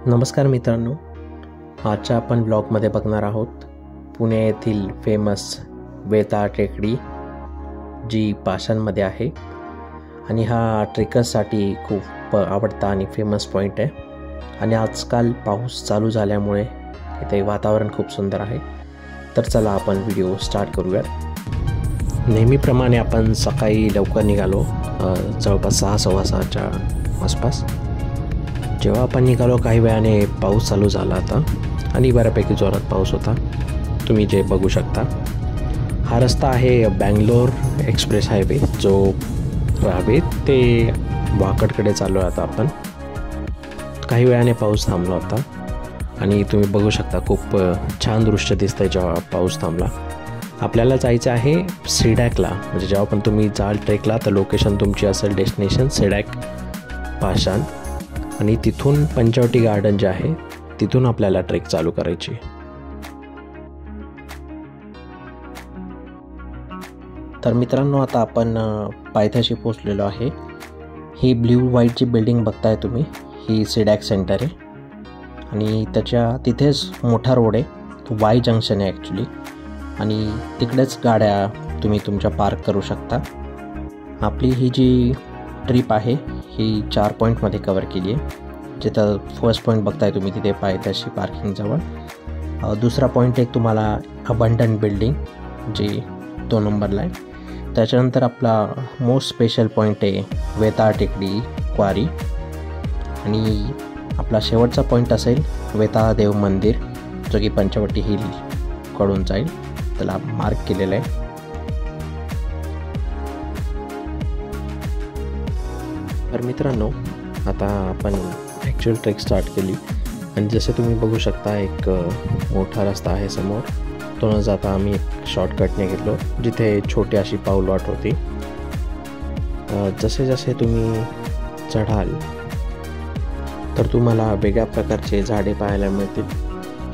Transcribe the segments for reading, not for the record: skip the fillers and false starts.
नमस्कार मित्रांनो, आजच्या आपण ब्लॉगमध्ये बघणार आहोत पुणे येथील फेमस वेताळ टेकडी, जी पाषाणमध्ये आहे आणि हा ट्रेकर्ससाठी खूप आवडता आणि फेमस पॉईंट आहे. आणि आजकाल पाऊस चालू झाल्यामुळे इथे वातावरण खूप सुंदर आहे. तर चला आपण व्हिडिओ स्टार्ट करूयात. नेहमीप्रमाणे आपण सकाळी लवकर निघालो, जवळपास 6:15च्या आसपास. जेव्हा आपण निघालो काही वेळाने पाऊस चालू झाला होता आणि बऱ्यापैकी जोरात पाऊस होता. तुम्ही जे बघू शकता, हा रस्ता आहे बँगलोर एक्सप्रेस हायवे, जो रावेत ते वाकडकडे चालू आहे. आता आपण काही वेळाने पाऊस थांबला होता आणि तुम्ही बघू शकता खूप छान दृश्य दिसतंय जेव्हा पाऊस थांबला. आपल्याला जायचं आहे सिडॅकला. म्हणजे जेव्हा पण तुम्ही जाल ट्रेकला तर लोकेशन तुमची असेल डेस्टिनेशन सिडॅक पाषाण, आणि तिथून पंचवटी गार्डन जे आहे तिथून आपल्याला ट्रेक चालू करायची. तर मित्रांनो, आता आपण पायथ्याशी पोचलेलो आहे. ही ब्ल्यू व्हाईटची बिल्डिंग बघताय तुम्ही, ही सिडॅक सेंटर आहे आणि त्याच्या तिथेच मोठा रोड आहे, तो वाय जंक्शन आहे ॲक्च्युली. आणि तिकडेच गाड्या तुम्ही तुमच्या पार्क करू शकता. आपली ही जी ट्रिप आहे ही 4 पॉईंटमध्ये कवर केली आहे. जिथं फर्स्ट पॉईंट बघताय तुम्ही तिथे पायथ्याशी पार्किंगजवळ. दुसरा पॉईंट एक तुम्हाला अबंडंट बिल्डिंग, जी 2 नंबरला आहे. त्याच्यानंतर आपला मोस्ट स्पेशल पॉईंट आहे वेताळ टेकडी क्वारी. आणि आपला शेवटचा पॉईंट असेल वेताळ देव मंदिर, जो की पंचवटी हिलकडून जाईल, त्याला मार्क केलेलं आहे. तर मित्रांनो, आता आपण ॲक्च्युअल ट्रेक स्टार्ट केली आणि जसे तुम्ही बघू शकता एक मोठा रस्ता आहे समोर. तो न जाता आम्ही एक शॉर्टकटने घेतलो, जिथे छोटी अशी पाऊलवाट होती. जसे जसे तुम्ही चढाल तर तुम्हाला वेगळ्या प्रकारचे झाडे पाहायला मिळतील.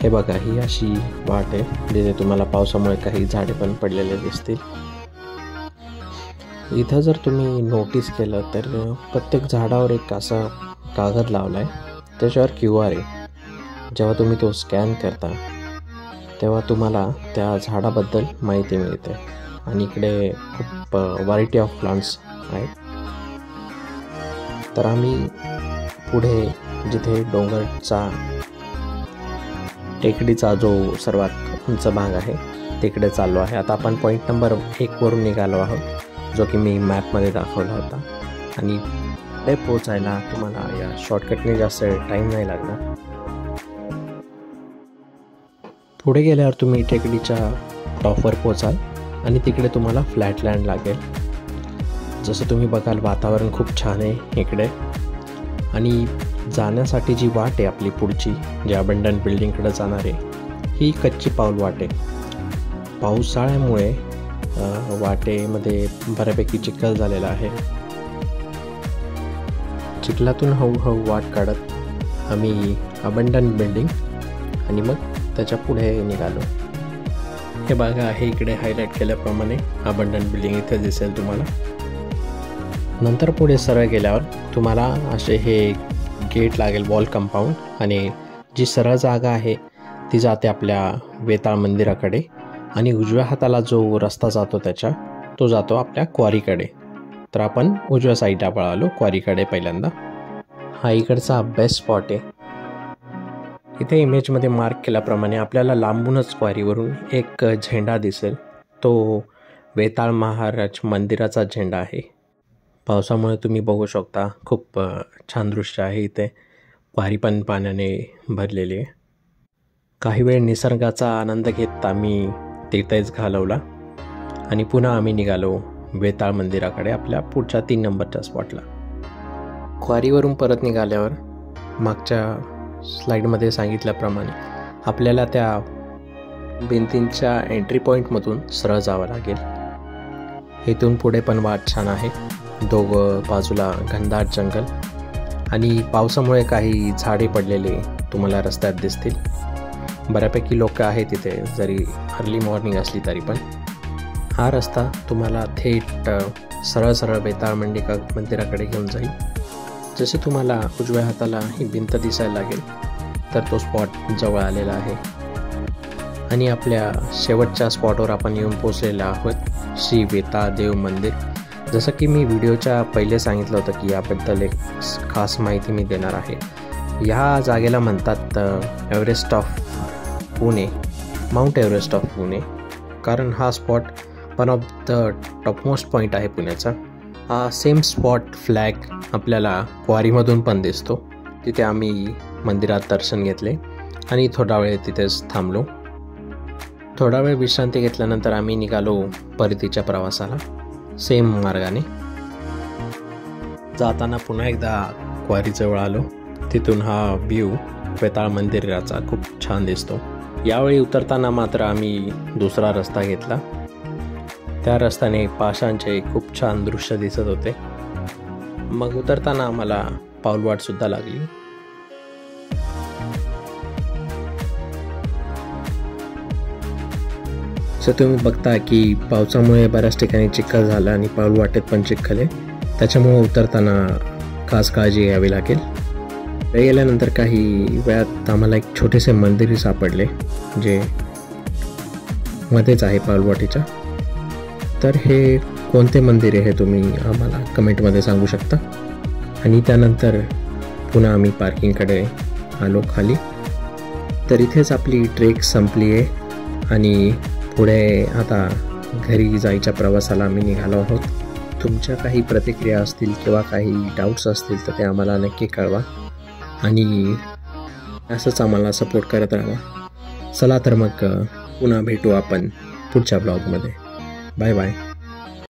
हे बघा, ही अशी वाट आहे जिथे तुम्हाला पावसामुळे काही झाडे पण पडलेले दिसतील. इथं जर तुम्ही नोटीस केलं तर प्रत्येक झाडावर एक असा कागद लावला आहे, त्याच्यावर QR आहे. जेव्हा तुम्ही तो स्कॅन करता तेव्हा तुम्हाला त्या झाडाबद्दल माहिती मिळते. आणि इकडे खूप व्हरायटी ऑफ प्लांट्स आहेत. तर आम्ही पुढे जिथे डोंगरचा टेकडीचा जो सर्वात उंच भाग आहे तिकडे चाललो आहे. आता आपण पॉईंट नंबर 1 वरून निघालो आहोत, जो की मी मॅपमध्ये दाखवला होता. आणि ते पोचायला तुम्हाला या शॉर्टकटने जास्त टाईम नाही लागणार. पुढे गेल्यावर तुम्ही टेकडीच्या टॉपवर पोचाल आणि तिकडे तुम्हाला फ्लॅट लँड लागेल. जसं तुम्ही बघाल वातावरण खूप छान आहे इकडे. आणि जाण्यासाठी जी वाट आहे आपली पुढची, जी अबंडंट बिल्डिंगकडे जाणार आहे, ही कच्ची पाऊल वाट आहे. पावसाळ्यामुळे वाटेमध्ये बऱ्यापैकी चिखल झालेला आहे. चिखलातून हळूहळू वाट काढत आम्ही अबंडंट बिल्डिंग आणि मग त्याच्या पुढे निघालो. हे बघा, हे इकडे हायलाईट केल्याप्रमाणे अबंडंट बिल्डिंग इथे दिसेल तुम्हाला. नंतर पुढे सरळ गेल्यावर तुम्हाला असे हे गेट लागेल, वॉल कंपाऊंड. आणि जी सरळ जागा आहे ती जाते आपल्या वेताळ मंदिराकडे. आणि उजव्या हाताला जो रस्ता जातो तो जातो आपल्या क्वारीकडे. तर आपण उजव्या साईडला पळालो क्वारीकडे पहिल्यांदा. हा इकडचा बेस्ट स्पॉट आहे. इथे इमेजमध्ये मार्क केल्याप्रमाणे आपल्याला लांबूनच क्वारीवरून एक झेंडा दिसेल. तो वेताळ महाराज मंदिराचा झेंडा आहे. पावसामुळे तुम्ही बघू शकता खूप छान दृश्य आहे इथे. क्वारी पण पाण्याने भरलेली आहे. काही वेळ निसर्गाचा आनंद घेत आम्ही तिथेच घालवला आणि पुन्हा आम्ही निघालो वेताळ मंदिराकडे, आपल्या पुढच्या 3 नंबरच्या स्पॉटला. क्वारीवरून परत निघाल्यावर मागच्या स्लाईडमध्ये सांगितल्याप्रमाणे आपल्याला त्या भिंतींच्या एंट्री पॉईंटमधून सरळ जावं लागेल. इथून पुढे पण वाट छान आहे. दोघं बाजूला घनदाट जंगल आणि पावसामुळे काही झाडे पडलेले तुम्हाला रस्त्यात दिसतील. बऱ्यापैकी लोक आहेत तिथे, जरी अर्ली मॉर्निंग असली तरी पण. हा रस्ता तुम्हाला थेट सरळ वेताळ मंदिराकडे घेऊन जाईल. जसे तुम्हाला उजव्या हाताला ही भिंत दिसायला लागेल तर तो स्पॉट जवळ आलेला आहे आणि आपल्या शेवटच्या स्पॉटवर आपण येऊन पोचलेलो आहोत, श्री वेताळ देव मंदिर. जसं की मी व्हिडिओच्या पहिले सांगितलं होतं की याबद्दल एक खास माहिती मी देणार आहे. ह्या जागेला म्हणतात Everest of Pune, mount Everest of Pune, कारण हा spot one of the topmost point आहे पुण्याचा. हा सेम स्पॉट फ्लॅग आपल्याला क्वारीमधून पण दिसतो. तिथे आम्ही मंदिरात दर्शन घेतले आणि थोडा वेळ तिथेच थांबलो. थोडा वेळ विश्रांती घेतल्यानंतर आम्ही निघालो परतीच्या प्रवासाला सेम मार्गाने. जाताना पुन्हा एकदा क्वारीजवळ आलो. तिथून हा व्ह्यू वेताळ मंदिराचा खूप छान दिसतो. यावेळी उतरताना मात्र आम्ही दुसरा रस्ता घेतला. त्या रस्त्याने पाषाणचे खूप छान दृश्य दिसत होते. मग उतरताना आम्हाला पाऊलवाटसुद्धा लागली. सो तुम्ही बघता की पावसामुळे बऱ्याच ठिकाणी चिखल झाला आणि पाऊलवाटेत पण चिखल आहे, त्याच्यामुळे उतरताना खास काळजी घ्यावी लागेल. गेल्यानंतर काही वेळात आम्हाला एक छोटेसे मंदिर सापडले जे मध्येच आहे पाऊलवाटेच्या. तर हे कोणते मंदिर आहे हे तुम्ही आम्हाला कमेंटमध्ये सांगू शकता. आणि त्यानंतर पुन्हा आम्ही पार्किंगकडे आलो खाली. तर इथेच आपली ट्रेक संपली आहे आणि पुढे आता घरी जायच्या प्रवासाला आम्ही निघालो आहोत. तुमच्या काही प्रतिक्रिया असतील किंवा काही डाऊट्स असतील तर ते आम्हाला नक्की कळवा आणि असंच आम्हाला सपोर्ट करत राहा. चला तर मग पुन्हा भेटू आपण पुढच्या ब्लॉगमध्ये. Bye bye.